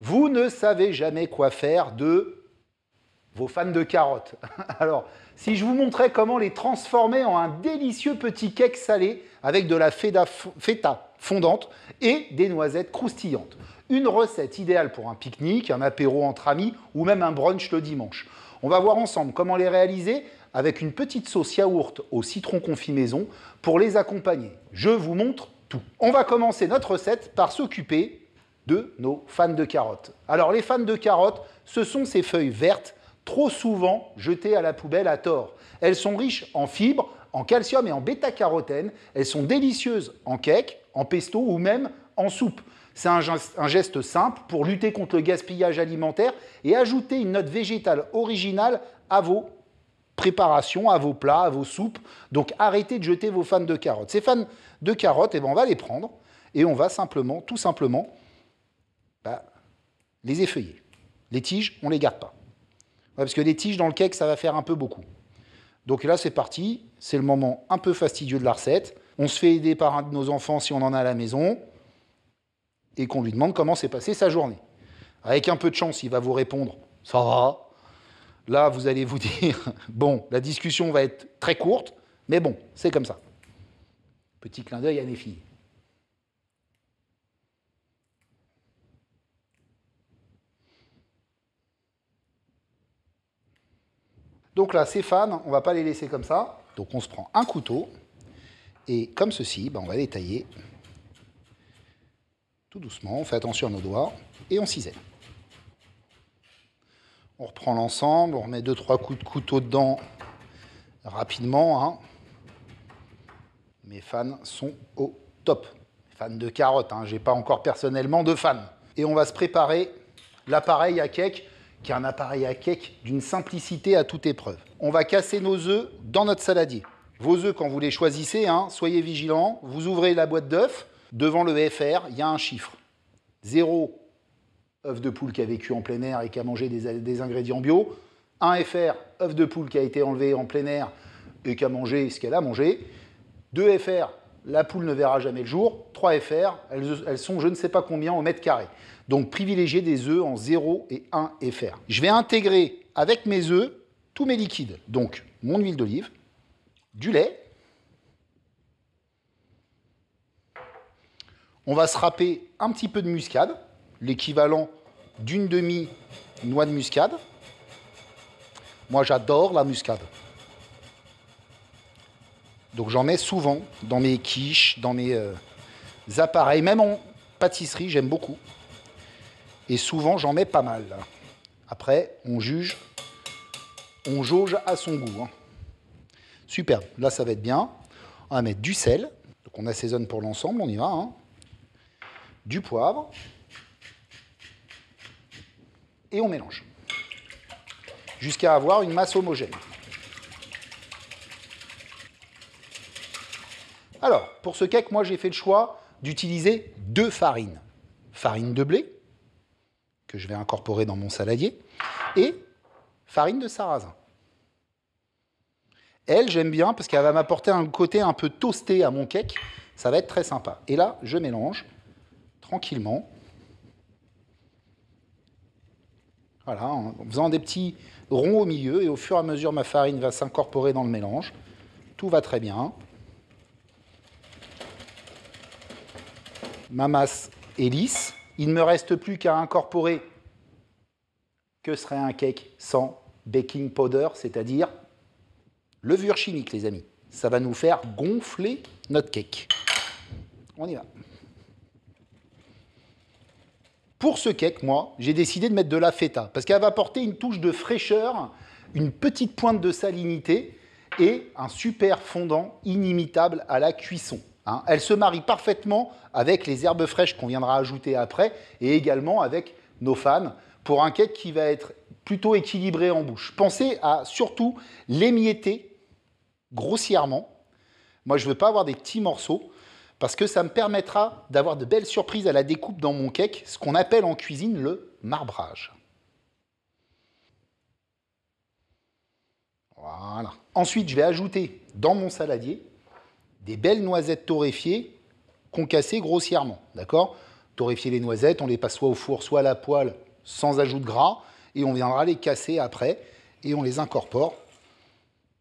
Vous ne savez jamais quoi faire de vos fans de carottes. Alors, si je vous montrais comment les transformer en un délicieux petit cake salé avec de la feta fondante et des noisettes croustillantes. Une recette idéale pour un pique-nique, un apéro entre amis ou même un brunch le dimanche. On va voir ensemble comment les réaliser avec une petite sauce yaourt au citron confit maison pour les accompagner. Je vous montre tout. On va commencer notre recette par s'occuper de nos fans de carottes. Alors les fans de carottes, ce sont ces feuilles vertes trop souvent jetées à la poubelle à tort. Elles sont riches en fibres, en calcium et en bêta-carotène. Elles sont délicieuses en cake, en pesto ou même en soupe. C'est un geste simple pour lutter contre le gaspillage alimentaire et ajouter une note végétale originale à vos préparations, à vos plats, à vos soupes. Donc arrêtez de jeter vos fans de carottes. Ces fans de carottes, on va les prendre et on va tout simplement, les effeuiller. Les tiges, on ne les garde pas. Parce que les tiges dans le cake, ça va faire un peu beaucoup. Donc là, c'est parti. C'est le moment un peu fastidieux de la recette. On se fait aider par un de nos enfants si on en a à la maison et qu'on lui demande comment s'est passée sa journée. Avec un peu de chance, il va vous répondre « ça va ». Là, vous allez vous dire « bon, la discussion va être très courte, mais bon, c'est comme ça ». Petit clin d'œil à mes filles. Donc là, ces fans, on ne va pas les laisser comme ça. Donc on se prend un couteau et comme ceci, on va les tailler tout doucement. On fait attention à nos doigts et on cisèle. On reprend l'ensemble, on remet 2-3 coups de couteau dedans rapidement. Mes fans sont au top. Fans de carottes, je n'ai pas encore personnellement de fans. Et on va se préparer l'appareil à cake, qui est un appareil à cake d'une simplicité à toute épreuve. On va casser nos œufs dans notre saladier. Vos œufs, quand vous les choisissez, soyez vigilants. Vous ouvrez la boîte d'œufs. Devant le FR, il y a un chiffre. 0 œuf de poule qui a vécu en plein air et qui a mangé des ingrédients bio. 1 FR, œuf de poule qui a été enlevé en plein air et qui a mangé ce qu'elle a mangé. 2 FR, la poule ne verra jamais le jour. 3 FR, elles sont je ne sais pas combien au mètre carré. Donc, privilégiez des œufs en 0 et 1 FR. Je vais intégrer avec mes œufs tous mes liquides. Donc, mon huile d'olive, du lait. On va se râper un petit peu de muscade, l'équivalent d'une demi-noix de muscade. Moi, j'adore la muscade. Donc, j'en mets souvent dans mes quiches, dans mes appareils, même en pâtisserie, j'aime beaucoup. Et souvent, j'en mets pas mal. Après, on jauge à son goût. Superbe. Là, ça va être bien. On va mettre du sel. Donc, on assaisonne pour l'ensemble. On y va. Du poivre. Et on mélange. Jusqu'à avoir une masse homogène. Alors, pour ce cake, moi, j'ai fait le choix d'utiliser 2 farines. Farine de blé, que je vais incorporer dans mon saladier, et farine de sarrasin. Elle, j'aime bien parce qu'elle va m'apporter un côté un peu toasté à mon cake. Ça va être très sympa. Et là, je mélange tranquillement. Voilà, en faisant des petits ronds au milieu. Et au fur et à mesure, ma farine va s'incorporer dans le mélange. Tout va très bien. Ma masse est lisse. Il ne me reste plus qu'à incorporer que serait un cake sans baking powder, c'est-à-dire levure chimique, les amis. Ça va nous faire gonfler notre cake. On y va. Pour ce cake, moi, j'ai décidé de mettre de la feta, parce qu'elle va apporter une touche de fraîcheur, une petite pointe de salinité et un super fondant inimitable à la cuisson. Elle se marie parfaitement avec les herbes fraîches qu'on viendra ajouter après et également avec nos fans pour un cake qui va être plutôt équilibré en bouche. Pensez à surtout l'émietter grossièrement. Moi, je ne veux pas avoir des petits morceaux parce que ça me permettra d'avoir de belles surprises à la découpe dans mon cake, ce qu'on appelle en cuisine le marbrage. Voilà. Ensuite, je vais ajouter dans mon saladier des belles noisettes torréfiées concassées grossièrement, d'accord? torréfier les noisettes, on les passe soit au four, soit à la poêle, sans ajout de gras, et on viendra les casser après, et on les incorpore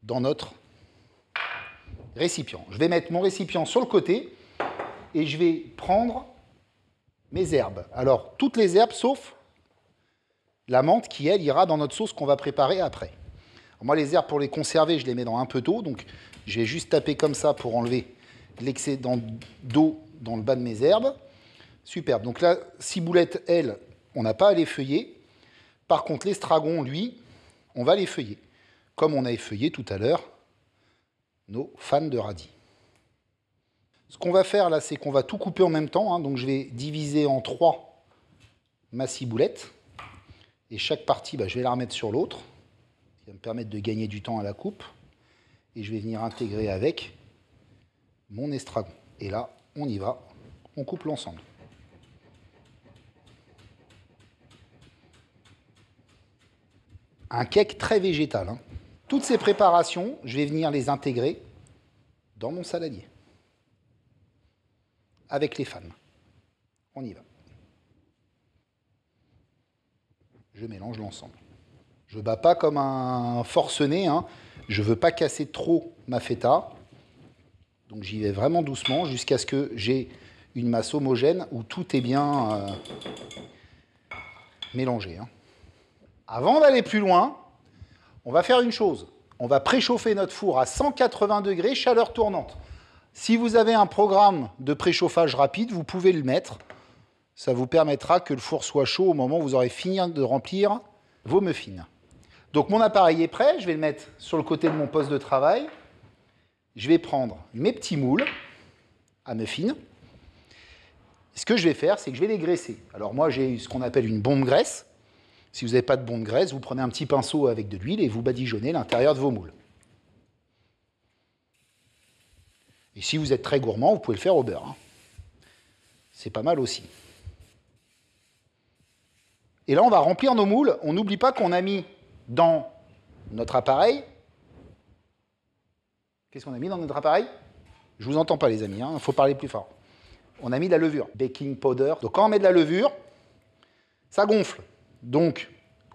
dans notre récipient. Je vais mettre mon récipient sur le côté, et je vais prendre mes herbes. Alors, toutes les herbes, sauf la menthe, qui, elle, ira dans notre sauce qu'on va préparer après. Alors, moi, les herbes, pour les conserver, je les mets dans un peu d'eau, donc je vais juste taper comme ça pour enlever l'excédent d'eau dans le bas de mes herbes. Superbe. Donc la ciboulette, elle, on n'a pas à l'effeuiller. Par contre, l'estragon, lui, on va l'effeuiller. Comme on a effeuillé tout à l'heure nos fans de radis. Ce qu'on va faire là, c'est qu'on va tout couper en même temps. Hein. Donc je vais diviser en 3 ma ciboulette. Et chaque partie, je vais la remettre sur l'autre. Ce qui va me permettre de gagner du temps à la coupe. Et je vais venir intégrer avec mon estragon. Et là, on y va. On coupe l'ensemble. Un cake très végétal. Hein. Toutes ces préparations, je vais venir les intégrer dans mon saladier. Avec les fans. On y va. Je mélange l'ensemble. Je ne bats pas comme un forcené. Hein. Je ne veux pas casser trop ma feta. Donc j'y vais vraiment doucement jusqu'à ce que j'ai une masse homogène où tout est bien mélangé. Hein. Avant d'aller plus loin, on va faire une chose. On va préchauffer notre four à 180 degrés, chaleur tournante. Si vous avez un programme de préchauffage rapide, vous pouvez le mettre. Ça vous permettra que le four soit chaud au moment où vous aurez fini de remplir vos muffins. Donc mon appareil est prêt, je vais le mettre sur le côté de mon poste de travail. Je vais prendre mes petits moules à muffins. Ce que je vais faire, c'est que je vais les graisser. Alors moi, j'ai ce qu'on appelle une bombe graisse. Si vous n'avez pas de bombe graisse, vous prenez un petit pinceau avec de l'huile et vous badigeonnez l'intérieur de vos moules. Et si vous êtes très gourmand, vous pouvez le faire au beurre. Hein. C'est pas mal aussi. Et là, on va remplir nos moules. On n'oublie pas qu'on a mis dans notre appareil... Qu'est-ce qu'on a mis dans notre appareil? Je ne vous entends pas, les amis. Il faut parler plus fort. On a mis de la levure, baking powder. Donc quand on met de la levure, ça gonfle. Donc,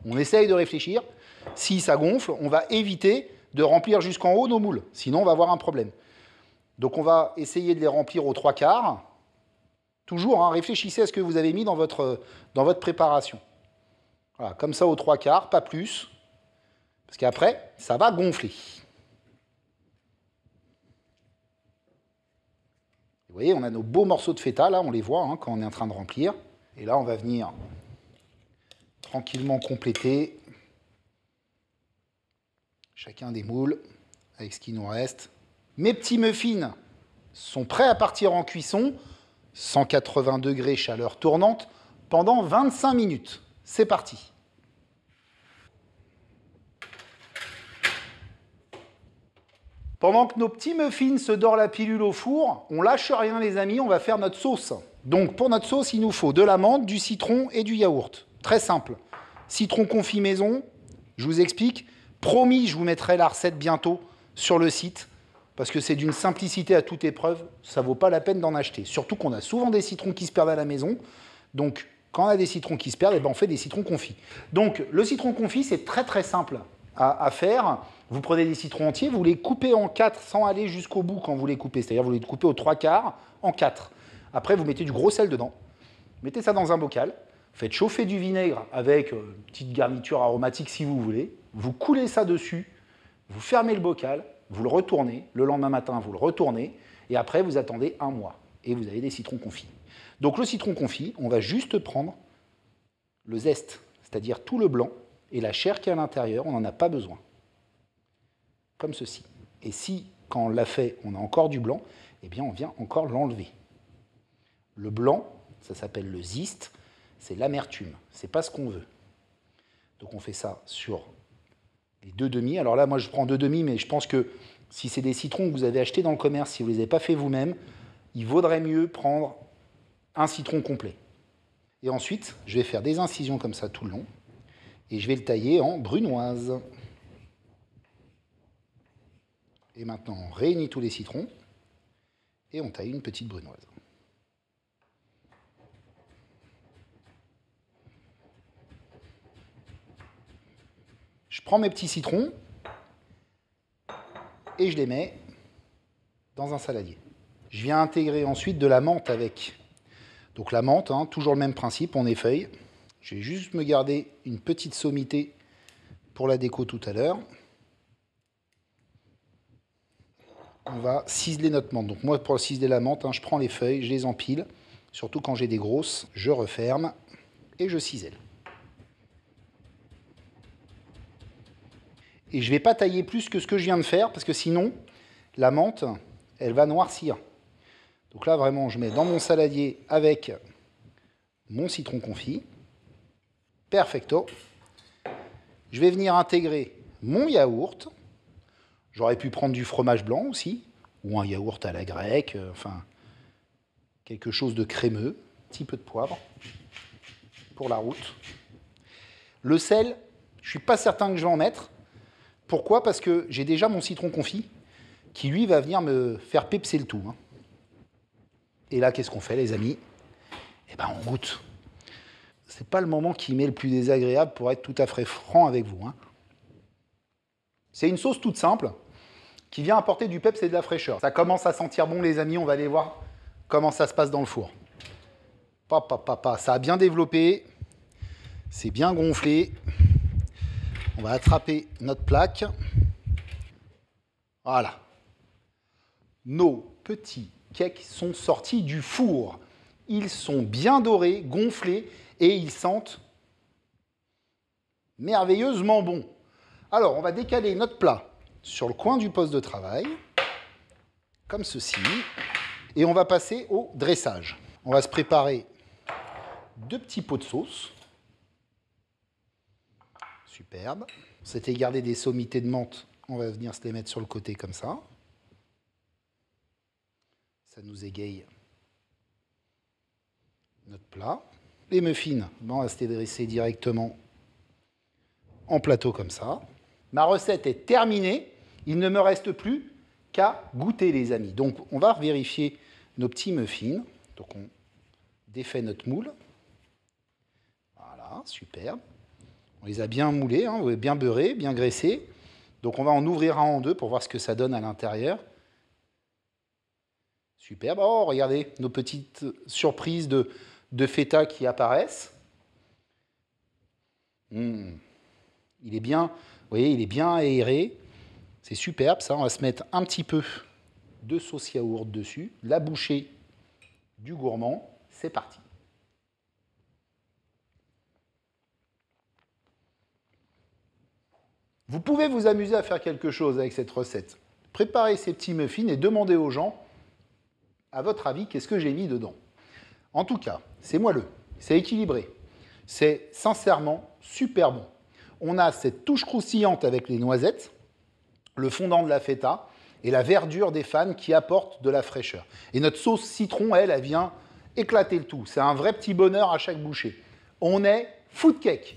on essaye de réfléchir. Si ça gonfle, on va éviter de remplir jusqu'en haut nos moules. Sinon, on va avoir un problème. Donc, on va essayer de les remplir aux 3/4. Toujours, hein, réfléchissez à ce que vous avez mis dans votre préparation. Voilà, comme ça aux 3/4, pas plus. Parce qu'après, ça va gonfler. Vous voyez, on a nos beaux morceaux de feta, là, on les voit hein, quand on est en train de remplir. Et là, on va venir tranquillement compléter chacun des moules avec ce qui nous reste. Mes petits muffins sont prêts à partir en cuisson, 180 degrés, chaleur tournante, pendant 25 minutes. C'est parti. Pendant que nos petits muffins se dorent la pilule au four, on lâche rien les amis, on va faire notre sauce. Donc pour notre sauce, il nous faut de la menthe, du citron et du yaourt. Très simple. Citron confit maison, je vous explique. Promis, je vous mettrai la recette bientôt sur le site, parce que c'est d'une simplicité à toute épreuve, ça ne vaut pas la peine d'en acheter. Surtout qu'on a souvent des citrons qui se perdent à la maison, donc quand on a des citrons qui se perdent, on fait des citrons confits. Donc le citron confit, c'est très très simple à faire. Vous prenez des citrons entiers, vous les coupez en 4 sans aller jusqu'au bout quand vous les coupez. C'est-à-dire vous les coupez aux 3/4 en 4. Après, vous mettez du gros sel dedans. Mettez ça dans un bocal. Faites chauffer du vinaigre avec une petite garniture aromatique si vous voulez. Vous coulez ça dessus. Vous fermez le bocal. Vous le retournez. Le lendemain matin, vous le retournez. Et après, vous attendez 1 mois. Et vous avez des citrons confits. Donc le citron confit, on va juste prendre le zeste, c'est-à-dire tout le blanc, et la chair qui est à l'intérieur, on n'en a pas besoin. Comme ceci. Et si, quand on l'a fait, on a encore du blanc, eh bien, on vient encore l'enlever. Le blanc, ça s'appelle le zeste, c'est l'amertume. C'est pas ce qu'on veut. Donc, on fait ça sur les 2 demi. Alors là, moi, je prends 2 demi, mais je pense que si c'est des citrons que vous avez achetés dans le commerce, si vous ne les avez pas fait vous-même, il vaudrait mieux prendre un citron complet. Et ensuite, je vais faire des incisions comme ça tout le long, et je vais le tailler en brunoise. Et maintenant, on réunit tous les citrons et on taille une petite brunoise. Je prends mes petits citrons et je les mets dans un saladier. Je viens intégrer ensuite de la menthe avec. Donc la menthe, hein, toujours le même principe, on effeuille. Je vais juste me garder une petite sommité pour la déco tout à l'heure. On va ciseler notre menthe. Donc moi, pour ciseler la menthe, hein, je prends les feuilles, je les empile. Surtout quand j'ai des grosses, je referme et je cisèle. Et je ne vais pas tailler plus que ce que je viens de faire, parce que sinon, la menthe, elle va noircir. Donc là, vraiment, je mets dans mon saladier avec mon citron confit. Perfecto. Je vais venir intégrer mon yaourt. J'aurais pu prendre du fromage blanc aussi, ou un yaourt à la grecque, enfin, quelque chose de crémeux. Un petit peu de poivre pour la route. Le sel, je ne suis pas certain que je vais en mettre. Pourquoi? Parce que j'ai déjà mon citron confit qui, lui, va venir me faire pepser le tout. Et là, qu'est-ce qu'on fait, les amis? Eh bien, on goûte. C'est pas le moment qui m'est le plus désagréable pour être tout à fait franc avec vous. C'est une sauce toute simple qui vient apporter du peps et de la fraîcheur. Ça commence à sentir bon, les amis. On va aller voir comment ça se passe dans le four. Ça a bien développé. C'est bien gonflé. On va attraper notre plaque. Voilà. Nos petits cakes sont sortis du four. Ils sont bien dorés, gonflés et ils sentent merveilleusement bon. Alors, on va décaler notre plat sur le coin du poste de travail, comme ceci, et on va passer au dressage. On va se préparer 2 petits pots de sauce. Superbe. On s'était gardé des sommités de menthe, on va venir se les mettre sur le côté comme ça. Ça nous égaye notre plat. Les muffins, on va se les dresser directement en plateau comme ça. Ma recette est terminée. Il ne me reste plus qu'à goûter, les amis. Donc, on va vérifier nos petits muffins. Donc, on défait notre moule. Voilà, superbe. On les a bien moulés, bien beurrés, bien graissés. Donc, on va en ouvrir un en deux pour voir ce que ça donne à l'intérieur. Superbe. Oh, regardez nos petites surprises de feta qui apparaissent. Il est bien, vous voyez, il est bien aéré. C'est superbe, ça. On va se mettre un petit peu de sauce yaourt dessus. La bouchée du gourmand. C'est parti. Vous pouvez vous amuser à faire quelque chose avec cette recette. Préparez ces petits muffins et demandez aux gens, à votre avis, qu'est-ce que j'ai mis dedans. En tout cas, c'est moelleux, c'est équilibré, c'est sincèrement super bon. On a cette touche croustillante avec les noisettes, le fondant de la feta et la verdure des fans qui apportent de la fraîcheur. Et notre sauce citron, elle vient éclater le tout. C'est un vrai petit bonheur à chaque bouchée. On est food cake.